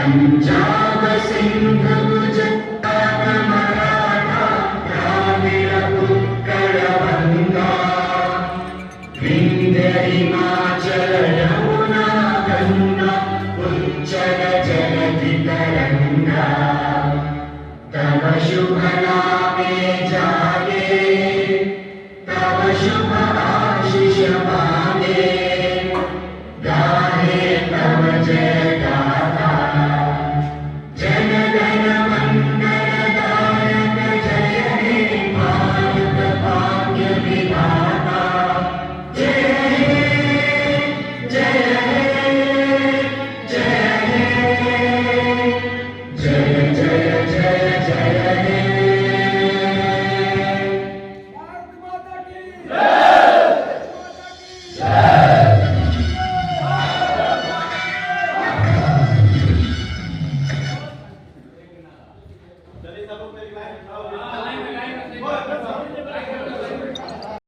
पंजाब सिंध गुजरात मराठा द्राविड उत्कल बंगा विंध्य हिमाचल यमुना गंगा उच्चल जलधि तरंगा तव शुभ नामे जागे तव शुभ आशीष मांगे गाहे तव जय गाथा जन गण मंगलदायक जय हे भारत भाग्य विधाता जय हे जय हे जय हे जय जय